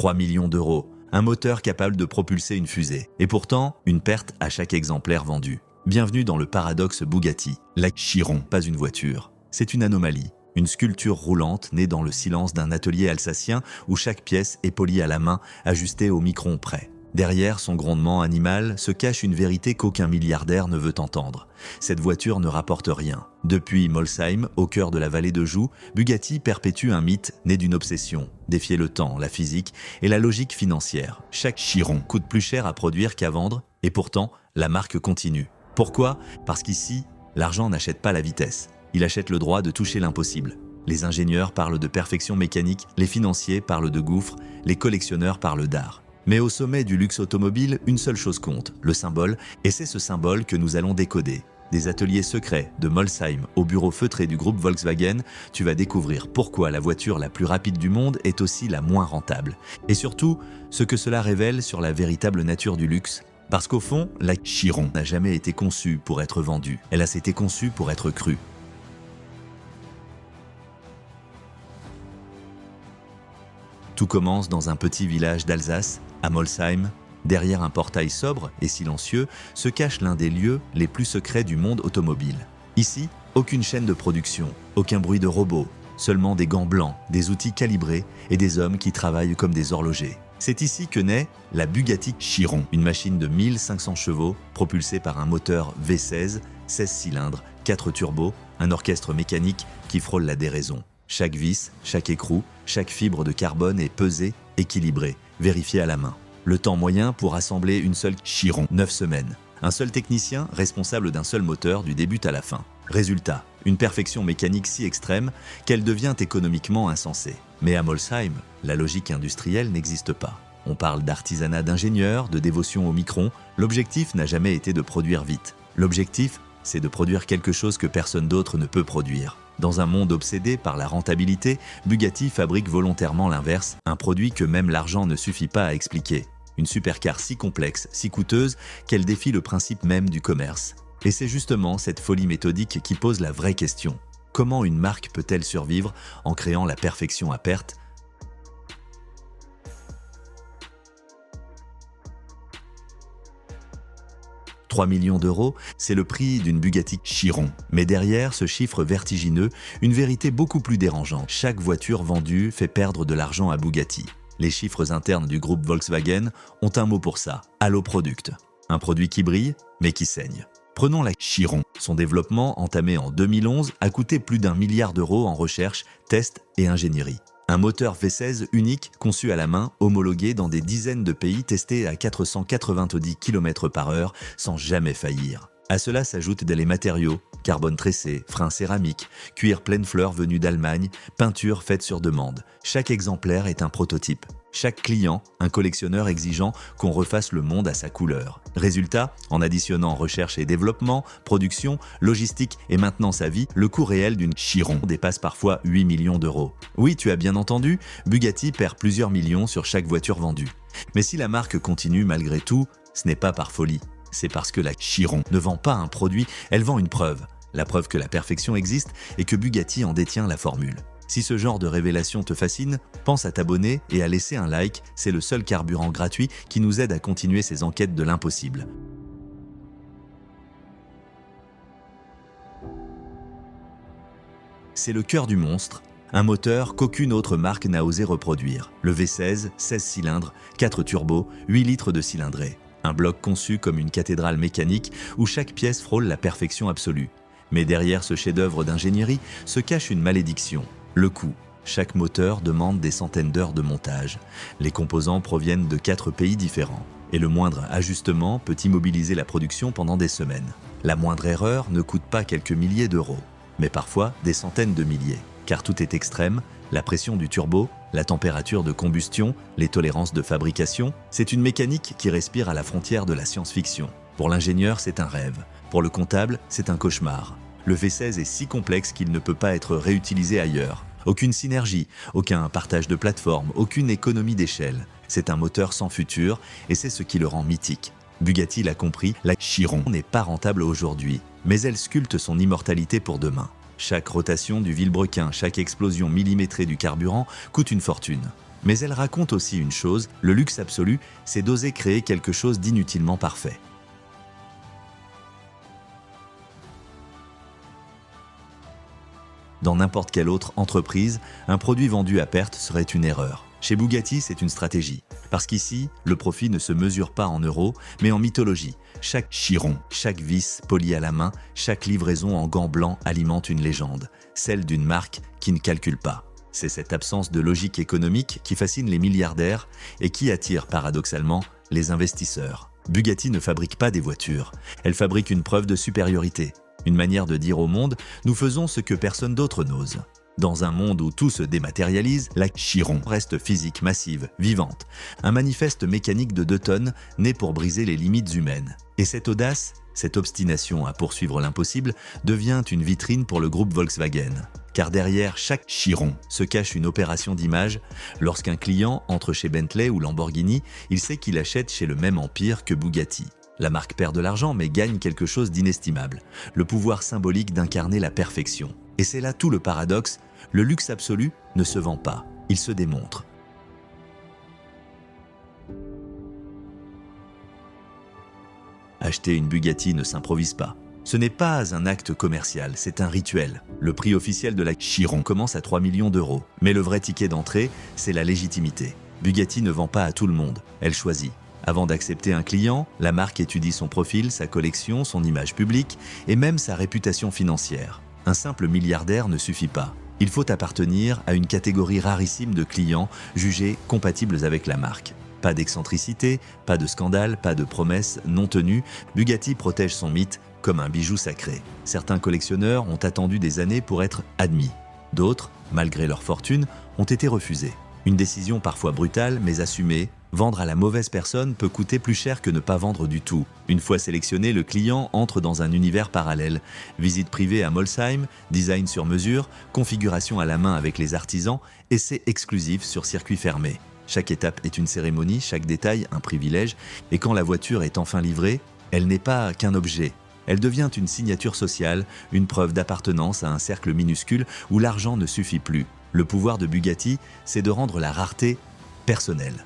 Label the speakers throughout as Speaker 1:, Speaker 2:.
Speaker 1: 3 millions d'euros, un moteur capable de propulser une fusée. Et pourtant, une perte à chaque exemplaire vendu. Bienvenue dans le paradoxe Bugatti. La Chiron, pas une voiture. C'est une anomalie. Une sculpture roulante née dans le silence d'un atelier alsacien où chaque pièce est polie à la main, ajustée au micron près. Derrière son grondement animal se cache une vérité qu'aucun milliardaire ne veut entendre. Cette voiture ne rapporte rien. Depuis Molsheim, au cœur de la vallée de Joux, Bugatti perpétue un mythe né d'une obsession. Défier le temps, la physique et la logique financière. Chaque Chiron coûte plus cher à produire qu'à vendre, et pourtant, la marque continue. Pourquoi ? Parce qu'ici, l'argent n'achète pas la vitesse. Il achète le droit de toucher l'impossible. Les ingénieurs parlent de perfection mécanique, les financiers parlent de gouffre, les collectionneurs parlent d'art. Mais au sommet du luxe automobile, une seule chose compte, le symbole, et c'est ce symbole que nous allons décoder. Des ateliers secrets, de Molsheim au bureau feutré du groupe Volkswagen, tu vas découvrir pourquoi la voiture la plus rapide du monde est aussi la moins rentable. Et surtout, ce que cela révèle sur la véritable nature du luxe. Parce qu'au fond, la Chiron n'a jamais été conçue pour être vendue, elle a été conçue pour être crue. Tout commence dans un petit village d'Alsace, à Molsheim. Derrière un portail sobre et silencieux se cache l'un des lieux les plus secrets du monde automobile. Ici, aucune chaîne de production, aucun bruit de robot, seulement des gants blancs, des outils calibrés et des hommes qui travaillent comme des horlogers. C'est ici que naît la Bugatti Chiron, une machine de 1500 chevaux propulsée par un moteur V16, 16 cylindres, 4 turbos, un orchestre mécanique qui frôle la déraison. Chaque vis, chaque écrou, chaque fibre de carbone est pesée, équilibrée, vérifiée à la main. Le temps moyen pour assembler une seule Chiron, 9 semaines. Un seul technicien responsable d'un seul moteur du début à la fin. Résultat, une perfection mécanique si extrême qu'elle devient économiquement insensée. Mais à Molsheim, la logique industrielle n'existe pas. On parle d'artisanat d'ingénieur, de dévotion au micron. L'objectif n'a jamais été de produire vite. L'objectif, c'est de produire quelque chose que personne d'autre ne peut produire. Dans un monde obsédé par la rentabilité, Bugatti fabrique volontairement l'inverse, un produit que même l'argent ne suffit pas à expliquer. Une supercar si complexe, si coûteuse, qu'elle défie le principe même du commerce. Et c'est justement cette folie méthodique qui pose la vraie question. Comment une marque peut-elle survivre en créant la perfection à perte ? « 3 millions d'euros, c'est le prix d'une Bugatti Chiron. Mais derrière ce chiffre vertigineux, une vérité beaucoup plus dérangeante. Chaque voiture vendue fait perdre de l'argent à Bugatti. Les chiffres internes du groupe Volkswagen ont un mot pour ça, Alloproduct. Un produit qui brille, mais qui saigne. Prenons la Chiron. Son développement, entamé en 2011, a coûté plus d'1 milliard d'euros en recherche, tests et ingénierie. Un moteur V16 unique, conçu à la main, homologué dans des dizaines de pays, testé à 490 km/h sans jamais faillir. À cela s'ajoutent les matériaux, carbone tressé, freins céramiques, cuir pleine fleur venu d'Allemagne, peinture faite sur demande. Chaque exemplaire est un prototype. Chaque client, un collectionneur exigeant qu'on refasse le monde à sa couleur. Résultat, en additionnant recherche et développement, production, logistique et maintenance à vie, le coût réel d'une Chiron dépasse parfois 8 millions d'euros. Oui, tu as bien entendu, Bugatti perd plusieurs millions sur chaque voiture vendue. Mais si la marque continue malgré tout, ce n'est pas par folie. C'est parce que la Chiron ne vend pas un produit, elle vend une preuve. La preuve que la perfection existe et que Bugatti en détient la formule. Si ce genre de révélation te fascine, pense à t'abonner et à laisser un like, c'est le seul carburant gratuit qui nous aide à continuer ces enquêtes de l'impossible. C'est le cœur du monstre, un moteur qu'aucune autre marque n'a osé reproduire. Le V16, 16 cylindres, 4 turbos, 8 litres de cylindrée. Un bloc conçu comme une cathédrale mécanique où chaque pièce frôle la perfection absolue. Mais derrière ce chef-d'œuvre d'ingénierie se cache une malédiction. Le coût. Chaque moteur demande des centaines d'heures de montage. Les composants proviennent de 4 pays différents. Et le moindre ajustement peut immobiliser la production pendant des semaines. La moindre erreur ne coûte pas quelques milliers d'euros, mais parfois des centaines de milliers. Car tout est extrême, la pression du turbo, la température de combustion, les tolérances de fabrication, c'est une mécanique qui respire à la frontière de la science-fiction. Pour l'ingénieur, c'est un rêve. Pour le comptable, c'est un cauchemar. Le V16 est si complexe qu'il ne peut pas être réutilisé ailleurs. Aucune synergie, aucun partage de plateforme, aucune économie d'échelle. C'est un moteur sans futur et c'est ce qui le rend mythique. Bugatti l'a compris, la Chiron n'est pas rentable aujourd'hui, mais elle sculpte son immortalité pour demain. Chaque rotation du vilebrequin, chaque explosion millimétrée du carburant coûte une fortune. Mais elle raconte aussi une chose, le luxe absolu, c'est d'oser créer quelque chose d'inutilement parfait. Dans n'importe quelle autre entreprise, un produit vendu à perte serait une erreur. Chez Bugatti, c'est une stratégie. Parce qu'ici, le profit ne se mesure pas en euros, mais en mythologie. Chaque chiron, chaque vis poli à la main, chaque livraison en gants blancs alimente une légende, celle d'une marque qui ne calcule pas. C'est cette absence de logique économique qui fascine les milliardaires et qui attire paradoxalement les investisseurs. Bugatti ne fabrique pas des voitures, elle fabrique une preuve de supériorité. Une manière de dire au monde, nous faisons ce que personne d'autre n'ose. Dans un monde où tout se dématérialise, la Chiron reste physique, massive, vivante. Un manifeste mécanique de 2 tonnes né pour briser les limites humaines. Et cette audace, cette obstination à poursuivre l'impossible, devient une vitrine pour le groupe Volkswagen. Car derrière chaque Chiron se cache une opération d'image. Lorsqu'un client entre chez Bentley ou Lamborghini, il sait qu'il achète chez le même empire que Bugatti. La marque perd de l'argent mais gagne quelque chose d'inestimable, le pouvoir symbolique d'incarner la perfection. Et c'est là tout le paradoxe, le luxe absolu ne se vend pas, il se démontre. Acheter une Bugatti ne s'improvise pas. Ce n'est pas un acte commercial, c'est un rituel. Le prix officiel de la Chiron commence à 3 millions d'euros. Mais le vrai ticket d'entrée, c'est la légitimité. Bugatti ne vend pas à tout le monde, elle choisit. Avant d'accepter un client, la marque étudie son profil, sa collection, son image publique et même sa réputation financière. Un simple milliardaire ne suffit pas. Il faut appartenir à une catégorie rarissime de clients jugés compatibles avec la marque. Pas d'excentricité, pas de scandale, pas de promesses non tenues, Bugatti protège son mythe comme un bijou sacré. Certains collectionneurs ont attendu des années pour être admis. D'autres, malgré leur fortune, ont été refusés. Une décision parfois brutale mais assumée. Vendre à la mauvaise personne peut coûter plus cher que ne pas vendre du tout. Une fois sélectionné, le client entre dans un univers parallèle. Visite privée à Molsheim, design sur mesure, configuration à la main avec les artisans, essai exclusif sur circuit fermé. Chaque étape est une cérémonie, chaque détail un privilège, et quand la voiture est enfin livrée, elle n'est pas qu'un objet. Elle devient une signature sociale, une preuve d'appartenance à un cercle minuscule où l'argent ne suffit plus. Le pouvoir de Bugatti, c'est de rendre la rareté personnelle.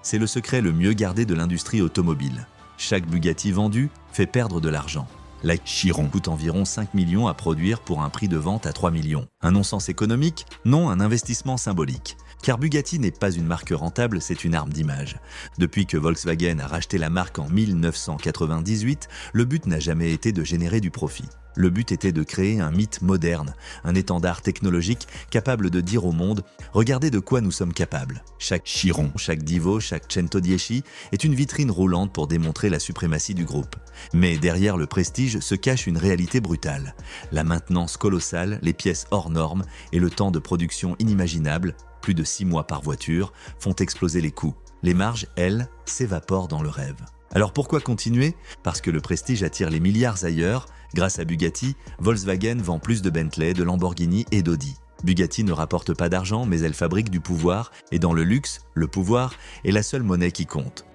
Speaker 1: C'est le secret le mieux gardé de l'industrie automobile. Chaque Bugatti vendu fait perdre de l'argent. La Chiron coûte environ 5 millions à produire pour un prix de vente à 3 millions. Un non-sens économique? Non, un investissement symbolique. Car Bugatti n'est pas une marque rentable, c'est une arme d'image. Depuis que Volkswagen a racheté la marque en 1998, le but n'a jamais été de générer du profit. Le but était de créer un mythe moderne, un étendard technologique capable de dire au monde « Regardez de quoi nous sommes capables ». Chaque Chiron, chaque Divo, chaque 110 est une vitrine roulante pour démontrer la suprématie du groupe. Mais derrière le prestige se cache une réalité brutale. La maintenance colossale, les pièces hors normes et le temps de production inimaginable, plus de 6 mois par voiture, font exploser les coûts. Les marges, elles, s'évaporent dans le rêve. Alors pourquoi continuer? Parce que le prestige attire les milliards ailleurs. Grâce à Bugatti, Volkswagen vend plus de Bentley, de Lamborghini et d'Audi. Bugatti ne rapporte pas d'argent, mais elle fabrique du pouvoir, et dans le luxe, le pouvoir est la seule monnaie qui compte.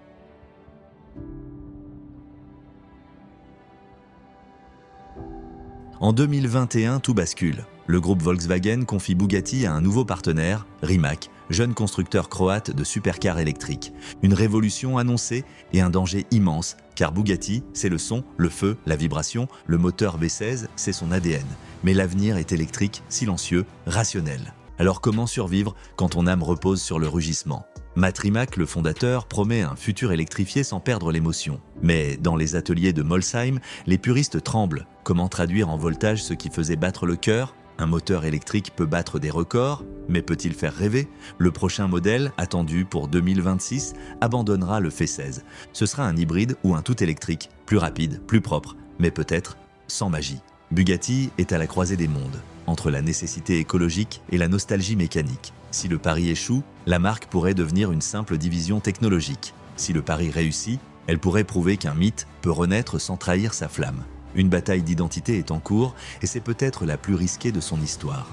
Speaker 1: En 2021, tout bascule. Le groupe Volkswagen confie Bugatti à un nouveau partenaire, Rimac, jeune constructeur croate de supercars électriques. Une révolution annoncée et un danger immense, car Bugatti, c'est le son, le feu, la vibration, le moteur V16, c'est son ADN. Mais l'avenir est électrique, silencieux, rationnel. Alors comment survivre quand ton âme repose sur le rugissement? Matt Rimac, le fondateur, promet un futur électrifié sans perdre l'émotion. Mais dans les ateliers de Molsheim, les puristes tremblent. Comment traduire en voltage ce qui faisait battre le cœur? Un moteur électrique peut battre des records, mais peut-il faire rêver? Le prochain modèle, attendu pour 2026, abandonnera le V16. Ce sera un hybride ou un tout électrique, plus rapide, plus propre, mais peut-être sans magie. Bugatti est à la croisée des mondes, entre la nécessité écologique et la nostalgie mécanique. Si le pari échoue, la marque pourrait devenir une simple division technologique. Si le pari réussit, elle pourrait prouver qu'un mythe peut renaître sans trahir sa flamme. Une bataille d'identité est en cours et c'est peut-être la plus risquée de son histoire.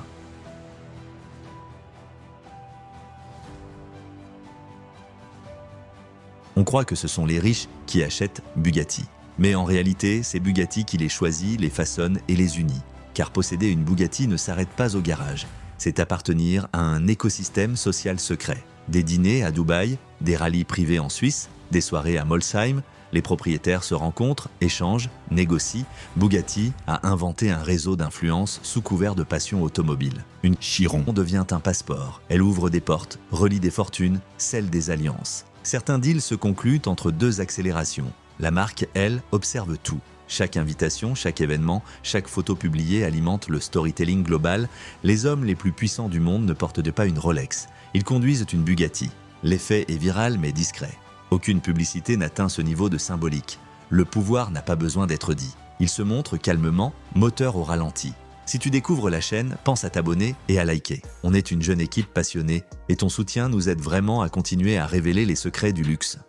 Speaker 1: On croit que ce sont les riches qui achètent Bugatti. Mais en réalité, c'est Bugatti qui les choisit, les façonne et les unit. car posséder une Bugatti ne s'arrête pas au garage. C'est appartenir à un écosystème social secret. Des dîners à Dubaï, des rallyes privés en Suisse, des soirées à Molsheim, les propriétaires se rencontrent, échangent, négocient. Bugatti a inventé un réseau d'influence sous couvert de passion automobile. Une Chiron devient un passeport. Elle ouvre des portes, relie des fortunes, scelle des alliances. Certains deals se concluent entre deux accélérations. La marque, elle, observe tout. Chaque invitation, chaque événement, chaque photo publiée alimente le storytelling global. Les hommes les plus puissants du monde ne portent pas une Rolex. Ils conduisent une Bugatti. L'effet est viral mais discret. Aucune publicité n'atteint ce niveau de symbolique. Le pouvoir n'a pas besoin d'être dit. Il se montre calmement, moteur au ralenti. Si tu découvres la chaîne, pense à t'abonner et à liker. On est une jeune équipe passionnée et ton soutien nous aide vraiment à continuer à révéler les secrets du luxe.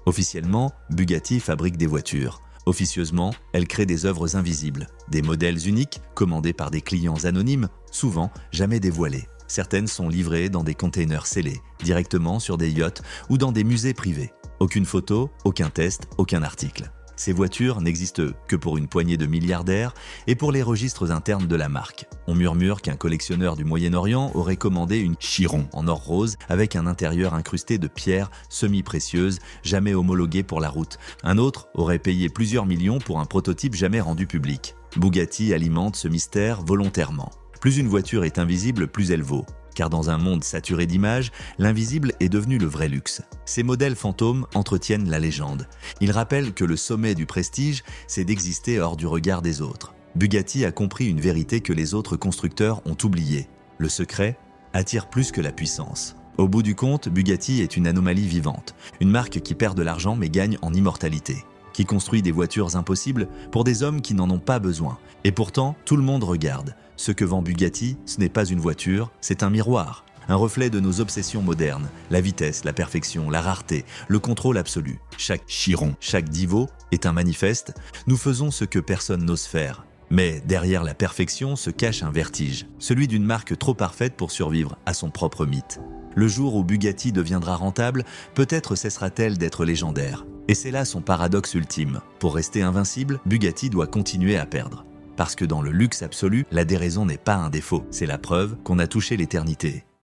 Speaker 1: Officiellement, Bugatti fabrique des voitures. Officieusement, elle crée des œuvres invisibles, des modèles uniques, commandés par des clients anonymes, souvent jamais dévoilés. Certaines sont livrées dans des containers scellés, directement sur des yachts ou dans des musées privés. Aucune photo, aucun test, aucun article. Ces voitures n'existent que pour une poignée de milliardaires et pour les registres internes de la marque. On murmure qu'un collectionneur du Moyen-Orient aurait commandé une Chiron en or rose avec un intérieur incrusté de pierres semi-précieuses, jamais homologuées pour la route. Un autre aurait payé plusieurs millions pour un prototype jamais rendu public. Bugatti alimente ce mystère volontairement. Plus une voiture est invisible, plus elle vaut. Car dans un monde saturé d'images, l'invisible est devenu le vrai luxe. Ces modèles fantômes entretiennent la légende. Ils rappellent que le sommet du prestige, c'est d'exister hors du regard des autres. Bugatti a compris une vérité que les autres constructeurs ont oubliée. Le secret attire plus que la puissance. Au bout du compte, Bugatti est une anomalie vivante. Une marque qui perd de l'argent mais gagne en immortalité. Qui construit des voitures impossibles pour des hommes qui n'en ont pas besoin. Et pourtant, tout le monde regarde. Ce que vend Bugatti, ce n'est pas une voiture, c'est un miroir. Un reflet de nos obsessions modernes. La vitesse, la perfection, la rareté, le contrôle absolu. Chaque Chiron, chaque Divo est un manifeste. Nous faisons ce que personne n'ose faire. Mais derrière la perfection se cache un vertige. Celui d'une marque trop parfaite pour survivre à son propre mythe. Le jour où Bugatti deviendra rentable, peut-être cessera-t-elle d'être légendaire. Et c'est là son paradoxe ultime. Pour rester invincible, Bugatti doit continuer à perdre. Parce que dans le luxe absolu, la déraison n'est pas un défaut, c'est la preuve qu'on a touché l'éternité.